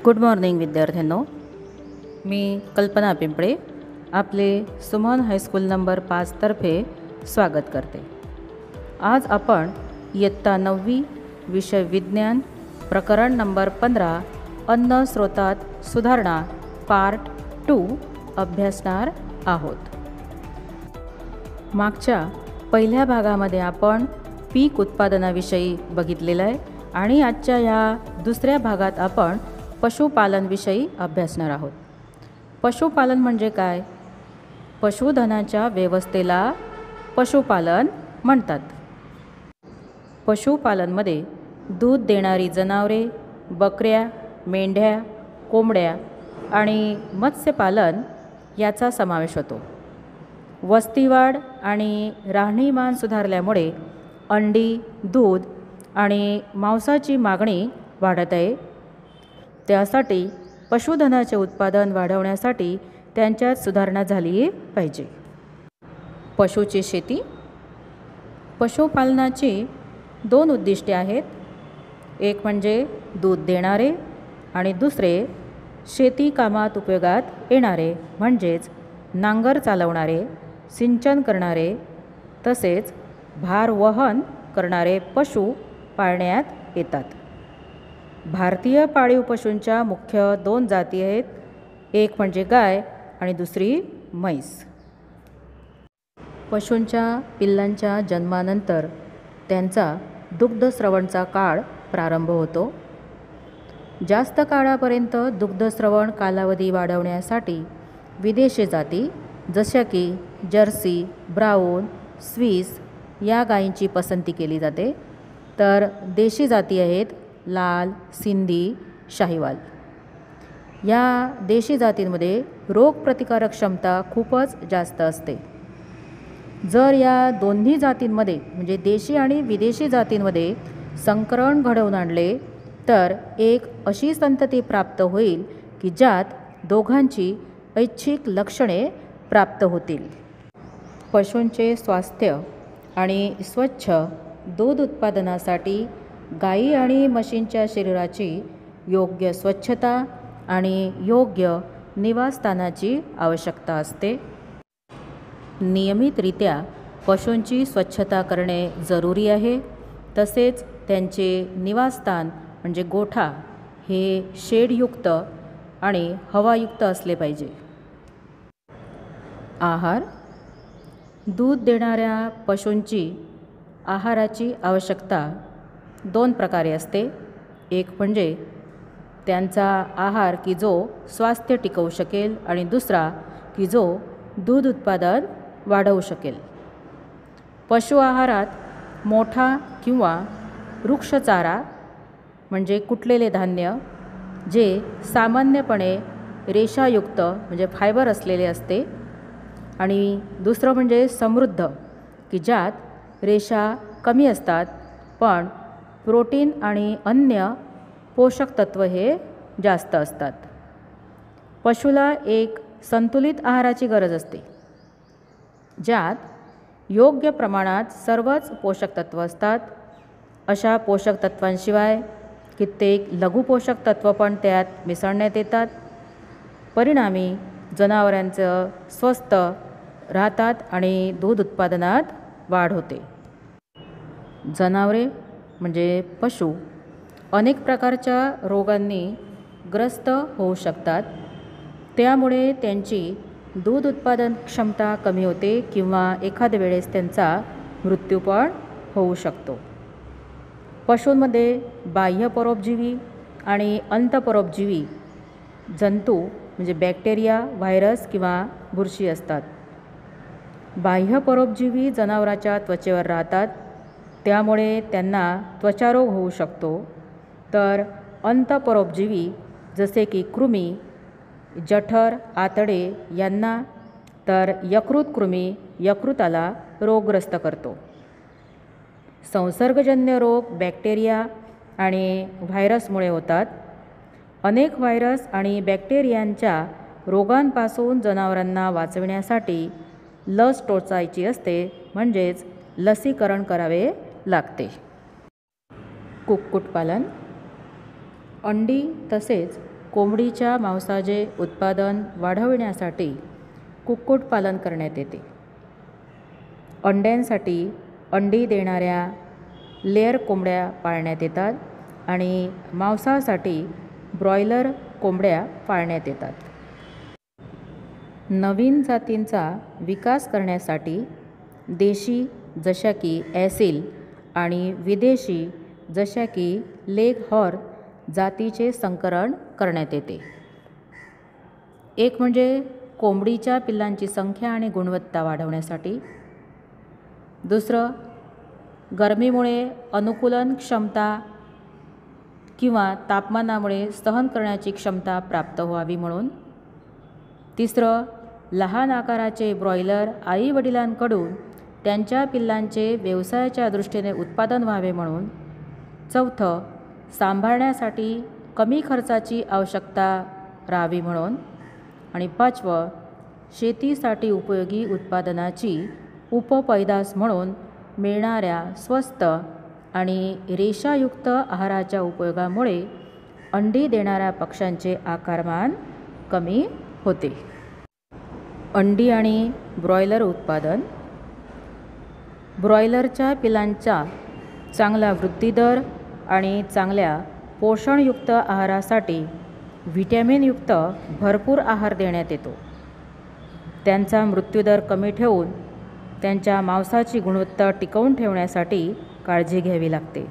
Good morning विद्यार्थ्यांनो, मी कल्पना पिंपळे आपले सुमन हायस्कूल नंबर 5 तर्फे स्वागत करते। आज आपण इयत्ता 9वी विषय विज्ञान प्रकरण नंबर 15 अन्न स्रोतात सुधारणा पार्ट 2 अभ्यासणार आहोत। मागच्या पहिल्या भागामध्ये आपण पीक उत्पादनाविषयी बघितलेलं आहे आणि आजच्या या दुसऱ्या भागात आपण पशुपालनविषयी अभ्यासणार आहोत। पशुपालन म्हणजे काय? पशुधनाच्या व्यवस्थेला पशुपालन म्हणतात। पशुपालनमध्ये दूध देणारी जनावरे, बकऱ्या, मेंढ्या, कोंबड्या आणि मत्स्यपालन याचा समावेश होतो। वस्तीवाढ आणि राहणीमान सुधारल्यामुळे अंडी, दूध आणि मांसाची मागणी वाढत आहे। त्यासाठी पशुधनाचे उत्पादन वाढवण्यासाठी त्यांच्यात सुधारणा झाली पाहिजे। पशुची शेती। पशुपालनाची 2 उद्दिष्टे आहेत, एक म्हणजे दूध देणारे आणि दुसरे शेती कामात उपयोगात येणारे म्हणजेच नांगर चालवणारे, सिंचन करणारे तसेच भार वहन करणारे पशु पाळण्यात येतात। भारतीय पाळीव पशूंच्या मुख्य 2 जाती आहेत, एक म्हणजे गाय आणि दुसरी म्हैस। पशूंच्या पिल्लांच्या जन्मानंतर त्यांचा दुग्धस्रवणचा काळ प्रारंभ होतो। जास्त काळापर्यंत दुग्धस्रवण कालावधी वाढवण्यासाठी विदेशी जाती जशा की जर्सी, ब्राऊन, स्विस या गायींची पसंती केली जाते, तर देशी जाती आहेत लाल, सिंधी, शाहीवाल। या देशी जातींमध्ये रोगप्रतिकारक क्षमता खूपच जास्त असते। जर या दोन्ही जातींमध्ये म्हणजे देशी आणि विदेशी जातींमध्ये संकरण घडवून आणले तर एक अशी संतती प्राप्त होईल की ज्यात दोघांची ऐच्छिक लक्षणे प्राप्त होतील। पशूंचे स्वास्थ्य आणि स्वच्छ दूध उत्पादनासाठी गायी आणि म्हशींच्या शरीराची योग्य स्वच्छता आणि योग्य निवासस्थानाची आवश्यकता असते। नियमितरित्या पशूंची स्वच्छता करणे जरुरी आहे। तसेच त्यांचे निवासस्थान म्हणजे गोठा हे शेडयुक्त आणि हवायुक्त असले पाहिजे। आहार। दूध देणाऱ्या पशूंची आहाराची आवश्यकता 2 प्रकारे असते, एक म्हणजे त्यांचा आहार की जो स्वास्थ्य टिकवू शकेल आणि दुसरा की जो दूध उत्पादन वाढवू शकेल। पशु आहारात मोठा किंवा वृक्षचारा म्हणजे कुटलेले धान्य जे सामान्यपणे रेषायुक्त म्हणजे फायबर असलेले असते आणि दुसरं म्हणजे समृद्ध की ज्यात रेषा कमी असतात पण प्रोटीन आणि अन्य पोषक तत्व हे जास्त असतात। पशुला एक संतुलित आहाराची गरज असते ज्यात योग्य प्रमाणात सर्वच पोषक तत्व असतात। अशा पोषक तत्वांशिवाय कित्येक लघु पोषक तत्व पण त्यात मिसळण्यात येतात। परिणामी जनावरांचं स्वस्थ राहतात आणि दूध उत्पादनात वाढ होते। जनावरे म्हणजे पशु अनेक प्रकारच्या रोगांनी ग्रस्त होऊ शकतात, त्यामुळे त्यांची दूध उत्पादन क्षमता कमी होते किंवा एखाद्या वेळेस त्यांचा मृत्यू पण होऊ शकतो। पशूंमध्ये बाह्य परोपजीवी आणि अंतपरोपजीवी जंतू म्हणजे बॅक्टेरिया, व्हायरस किंवा बुरशी असतात। बाह्य परोपजीवी जनावराच्या त्वचेवर राहतात, त्यामुळे त्यांना त्वचारोग होऊ शकतो, तर अंतपरोपजीवी जसे की कृमी, जठर, आतडे यांना तर यकृत कृमी यकृताला रोगग्रस्त करतो। संसर्गजन्य रोग बॅक्टेरिया आणि व्हायरसमुळे होतात। अनेक व्हायरस आणि बॅक्टेरियांच्या रोगांपासून जनावरांना वाचविण्यासाठी लस टोचायची असते म्हणजेच लसीकरण करावे लागते। कुक्कुटपालन। अंडी तसेच कोंबडीच्या मांसाचे उत्पादन वाढविण्यासाठी कुक्कुटपालन करण्यात येते. अंड्यांसाठी अंडी देणाऱ्या लेअर कोंबड्या पाळण्यात येतात आणि मांसासाठी ब्रॉयलर कोंबड्या पाळण्यात येतात. नवीन जातींचा विकास करण्यासाठी देशी जशा की ॲसिल आणि विदेशी जशा की लेगहॉर्न जातीचे संकरण करण्यात येते. एक म्हणजे कोंबडीच्या पिल्लांची संख्या आणि गुणवत्ता वाढवण्यासाठी. दुसरं, गरमीमुळे अनुकूलन क्षमता किंवा तापमानामुळे सहन करण्याची क्षमता प्राप्त व्हावी म्हणून. तिसरं, लहान आकाराचे ब्रॉयलर आई वडिलांकडून त्यांच्या पिल्लांचे व्यवसायाच्या दृष्टीने उत्पादन व्हावे म्हणून. चौथं, सांभाळण्यासाठी कमी खर्चाची आवश्यकता राहावी म्हणून. आणि पाचवं, शेतीसाठी उपयोगी उत्पादनाची उपपैदास म्हणून मिळणाऱ्या स्वस्त आणि रेषायुक्त आहाराच्या उपयोगामुळे अंडी देणाऱ्या पक्ष्यांचे आकारमान कमी होते. अंडी आणि ब्रॉयलर उत्पादन. ब्रॉयलरच्या पिलांचा चांगला वृद्धिदर आणि चांगल्या पोषणयुक्त आहारासाठी व्हिटॅमिनयुक्त भरपूर आहार देण्यात येतो. त्यांचा मृत्यूदर कमी ठेवून त्यांच्या मांसाची गुणवत्ता टिकवून ठेवण्यासाठी काळजी घ्यावी लागते.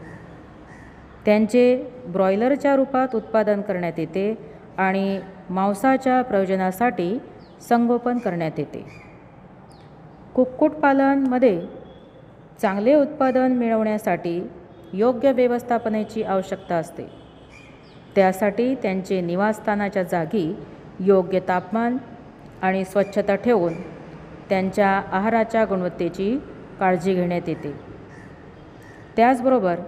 त्यांचे ब्रॉयलरच्या रूपात उत्पादन करण्यात येते आणि मांसाच्या प्रयोजनासाठी संगोपन करण्यात येते. कुक्कुटपालनमध्ये चांगले उत्पादन मिळवण्यासाठी योग्य व्यवस्थापनेची आवश्यकता असते. त्यासाठी त्यांचे निवासस्थानाच्या जागी योग्य तापमान आणि स्वच्छता ठेवून त्यांच्या आहाराच्या गुणवत्तेची काळजी घेण्यात येते. त्याचबरोबर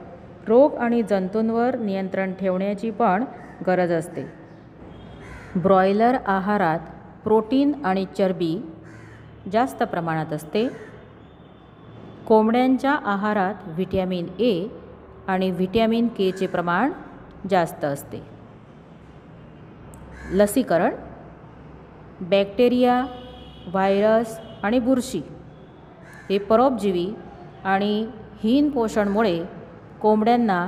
रोग आणि जंतूंवर नियंत्रण ठेवण्याची पण गरज असते. ब्रॉयलर आहारात प्रोटीन आणि चरबी जास्त प्रमाणात असते. कोंबड्यांच्या आहारात व्हिटॅमिन ए आणि व्हिटॅमिन केचे प्रमाण जास्त असते. लसीकरण. बॅक्टेरिया, व्हायरस आणि बुरशी हे परोपजीवी आणि हीन पोषणमुळे कोंबड्यांना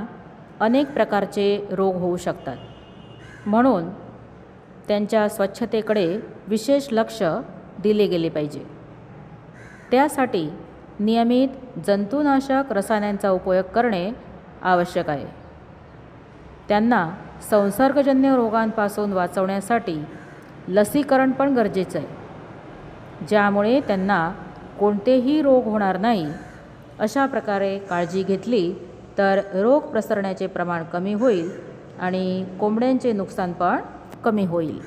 अनेक प्रकारचे रोग होऊ शकतात. म्हणून त्यांच्या स्वच्छतेकडे विशेष लक्ष दिले गेले पाहिजे. त्यासाठी नियमित जंतुनाशक रसायनांचा उपयोग करणे आवश्यक आहे. त्यांना संसर्गजन्य रोगांपासून वाचवण्यासाठी लसीकरण पण गरजेचं आहे, ज्यामुळे त्यांना कोणतेही रोग होणार नाही. अशा प्रकारे काळजी घेतली तर रोग प्रसरण्याचे प्रमाण कमी होईल आणि कोंबड्यांचे नुकसान पण कमी होईल.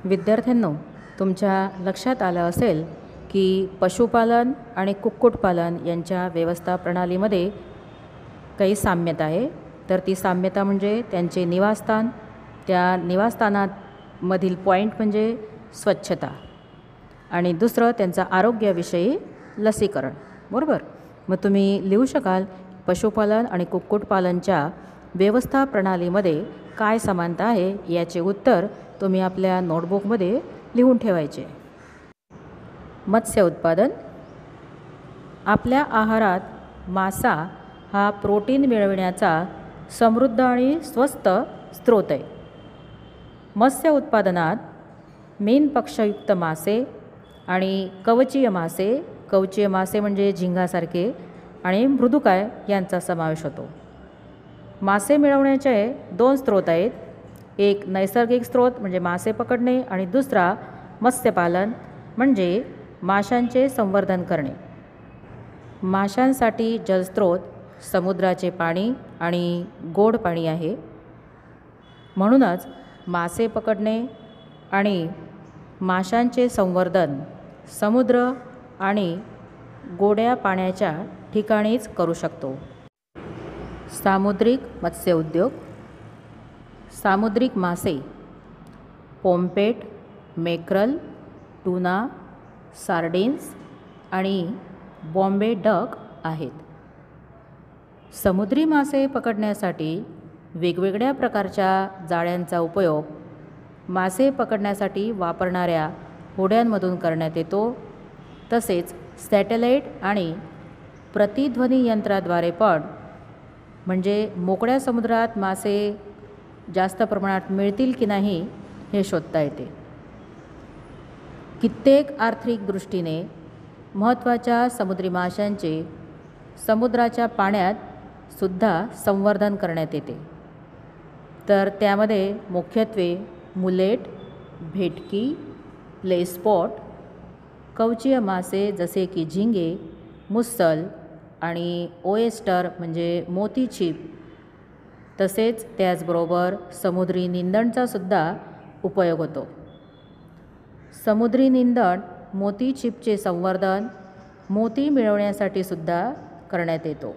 विद्यार्थ्यांनो, तुमच्या लक्षात आलं असेल की पशुपालन आणि कुक्कुटपालन यांच्या व्यवस्था प्रणालीमध्ये काही साम्यता आहे. तर ती साम्यता म्हणजे त्यांचे निवासस्थान, त्या निवासस्थानामधील पॉईंट म्हणजे स्वच्छता, आणि दुसरं त्यांचा आरोग्याविषयी लसीकरण. बरोबर. मग तुम्ही लिहू शकाल पशुपालन आणि कुक्कुटपालनच्या व्यवस्था प्रणालीमध्ये काय समानता आहे, याचे उत्तर तुम्ही आपल्या नोटबुकमध्ये लिहून ठेवायचे. मत्स्य उत्पादन. आपल्या आहारात मासा हा प्रोटीन मिळविण्याचा समृद्ध आणि स्वस्त स्रोत आहे. मत्स्य उत्पादनात मीनपक्षयुक्त मासे आणि कवचीय मासे म्हणजे झिंगासारखे आणि मृदुकाय यांचा समावेश होतो. मासे मिळवण्याचे दोन स्रोत आहेत. एक नैसर्गिक स्रोत म्हणजे मासे पकडणे आणि दुसरा मत्स्यपालन म्हणजे माशांचे संवर्धन करणे. माशांसाठी जलस्रोत समुद्राचे पाणी आणि गोड पाणी आहे. म्हणूनच मासे पकडणे आणि माशांचे संवर्धन समुद्र आणि गोड्या पाण्याच्या ठिकाणीच करू शकतो. सामुद्रिक मत्स्य उद्योग. सामुद्रिक मासे पोम्पेट, मेक्रल, टूना, सार्डिन्स आणि बॉम्बे डक आहेत. समुद्री मासे पकडण्यासाठी वेगवेगळ्या प्रकारच्या जाळ्यांचा उपयोग मासे पकडण्यासाठी वापरणाऱ्या होड्यांमधून करण्यात येतो। तसेच सॅटेलाईट आणि प्रतिध्वनी यंत्राद्वारे पण, म्हणजे मोकळ्या समुद्रात मासे जास्त प्रमाणात मिळतील की नाही हे शोधता येते। कित्येक आर्थिक दृष्टीने महत्त्वाच्या समुद्री माशांचे समुद्राच्या पाण्यात सुद्धा संवर्धन करण्यात येते। तर त्यामध्ये मुख्यत्वे मुलेट, भेटकी, प्लेस्पॉट, कवचीय मासे जसे की झिंगे, मुस्सल आणि ओएस्टर म्हणजे मोती छिप, तसेच त्याचबरोबर समुद्री निंदणचा सुद्धा उपयोग होतो। समुद्री निंदण मोती छिपचे संवर्धन मोती मिळवण्यासाठी सुद्धा करण्यात येतो।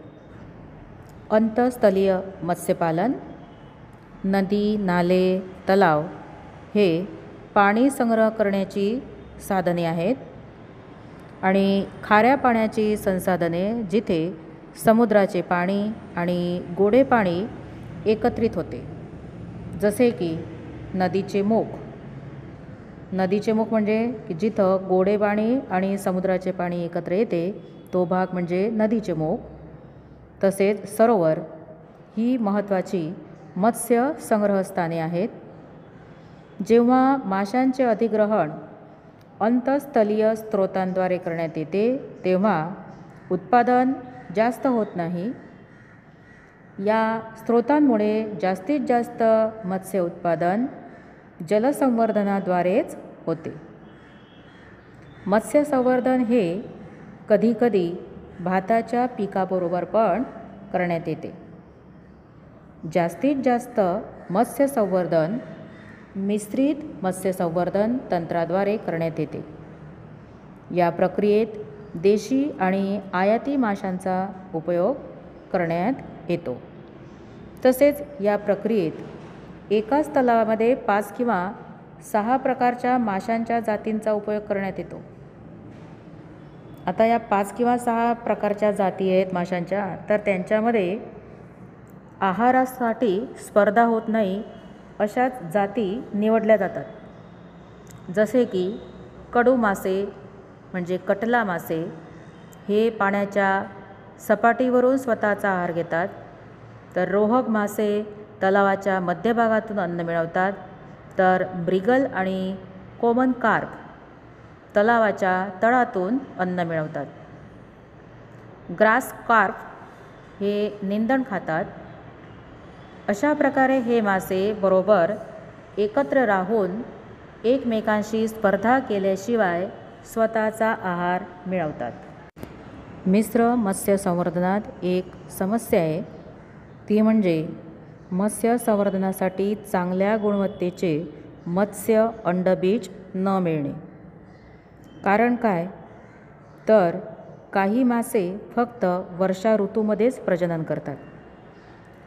अंतस्थलीय मत्स्यपालन, नदी, नाले, तलाव हे पाणी संग्रह करण्याची साधने आहेत आणि खाऱ्या पाण्याची संसाधने जिथे समुद्राचे पाणी आणि गोडे पाणी एकत्रित होते, जसे की नदीचे मुख। नदीचे मुख म्हणजे की जिथं गोडे पाणी आणि समुद्राचे पाणी एकत्र येते तो भाग म्हणजे नदीचे मुख। तसेच सरोवर ही महत्त्वाची मत्स्य संग्रहस्थाने आहेत। जेव्हा माशांचे अधिग्रहण अंतस्थलीय स्रोतांद्वारे करण्यात येते तेव्हा उत्पादन जास्त होत नाही। या स्रोतांमुळे जास्तीत जास्त मत्स्य उत्पादन जलसंवर्धनाद्वारेच होते। मत्स्य संवर्धन हे कधीकधी भाताच्या पिकाबरोबर पण करण्यात येते। जास्तीत जास्त मत्स्य संवर्धन मिश्रित मत्स्य संवर्धन तंत्राद्वारे करण्यात येते। या प्रक्रियेत देशी आणि आयाती माशांचा उपयोग करण्यात येतो। तसेच या प्रक्रियेत एकाच तलावामध्ये 5 किंवा 6 प्रकारच्या माशांच्या जातींचा उपयोग करण्यात येतो। आता या 5 किंवा 6 प्रकारच्या जाती आहेत माशांच्या, तर त्यांच्यामध्ये आहारासाठी स्पर्धा होत नाही अशाच जाती निवडल्या जातात। जसे की कडू मासे म्हणजे कटला मासे हे पाण्याच्या सपाटीवरून स्वतःचा आहार घेतात, तर रोहक मासे तलावाच्या मध्यभागातून अन्न मिळवतात, तर ब्रिगल आणि कॉमन कार्प तलावाच्या तळातून अन्न मिळवतात। ग्रास कार्प हे निंदण खातात। अशा प्रकारे हे मासे बरोबर एकत्र राहून एकमेकांशी स्पर्धा केल्याशिवाय स्वतःचा आहार मिळवतात। मिश्र मत्स्य संवर्धनात एक समस्या आहे, ती म्हणजे मत्स्य संवर्धनासाठी चांगल्या गुणवत्तेचे मत्स्य अंडबीज न मिळणे। कारण काय, तर काही मासे फक्त वर्षा ऋतूमध्येच प्रजनन करतात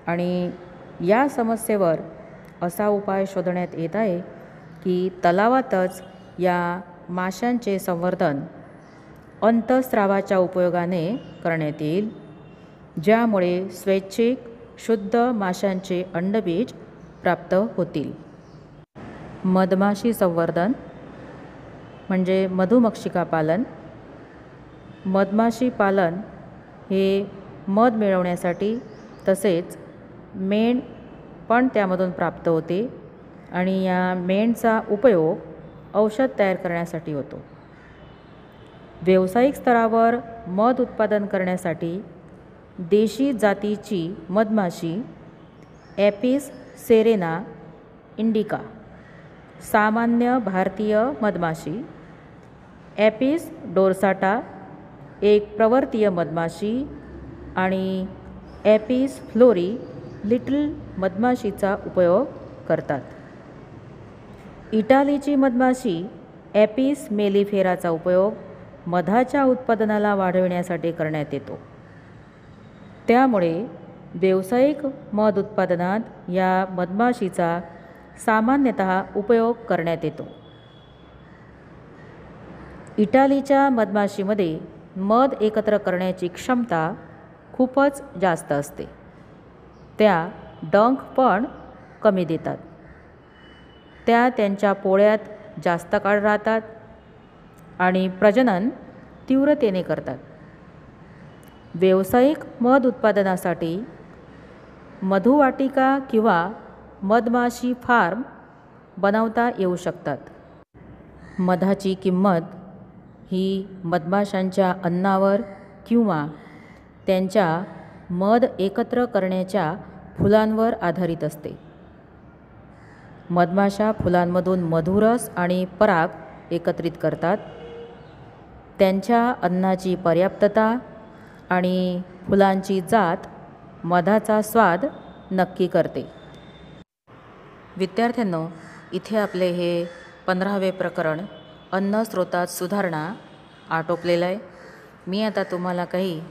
आणि या समस्येवर असा उपाय शोधण्यात येत आहे की तलावातच या माशांचे संवर्धन अंतःस्रावाच्या उपयोगाने करण्यात येईल, ज्यामुळे स्वैच्छिक शुद्ध माशांचे अंडबीज प्राप्त होतील। मधमाशी संवर्धन म्हणजे मधुमक्षिका पालन। मधमाशी पालन हे मध मिळवण्यासाठी तसेच मेण पण त्यामधून प्राप्त होते आणि या मेणचा उपयोग औषध तयार करण्यासाठी होतो। व्यावसायिक स्तरावर मध उत्पादन करण्यासाठी देशी जातीची मधमाशी ॲपिस सेरेना इंडिका, सामान्य भारतीय मधमाशी ॲपिस डोर्साटा एक प्रवर्तीय मधमाशी आणि ॲपिस फ्लोरी लिटल मधमाशीचा उपयोग करतात। इटालीची मधमाशी ॲपिस मेलिफेराचा उपयोग मधाच्या उत्पादनाला वाढविण्यासाठी करण्यात येतो। त्यामुळे व्यावसायिक मध उत्पादनात या मधमाशीचा सामान्यतः उपयोग करण्यात येतो। इटालीच्या मधमाशीमध्ये मध एकत्र करण्याची क्षमता खूपच जास्त असते। त्या डंख पण कमी देतात. त्या त्यांच्या पोळ्यात जास्त काळ राहतात आणि प्रजनन तीव्रतेने करतात. व्यावसायिक मध उत्पादनासाठी मधुवाटिका किंवा मधमाशी फार्म बनवता येऊ शकतात. मधाची किंमत ही मधमाशांच्या अन्नावर किंवा त्यांच्या मध एकत्र करण्याच्या फुलांवर आधारित असते. मधमाशा फुलांमधून मधुरस आणि पराग एकत्रित करतात. त्यांच्या अन्नाची पर्याप्तता आणि फुलांची जात मधाचा स्वाद नक्की करते. विद्यार्थ्यांनो, इथे आपले हे 15वे प्रकरण अन्न स्रोतात सुधारणा आटोपलेलं आहे. मी आता तुम्हाला काही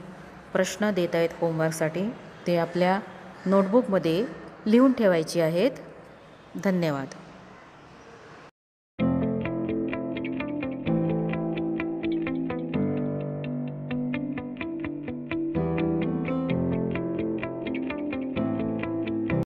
प्रश्न देत आहेत होमवर्कसाठी. ते आपल्या नोटबुकमध्ये लिहून ठेवायचे आहेत. धन्यवाद.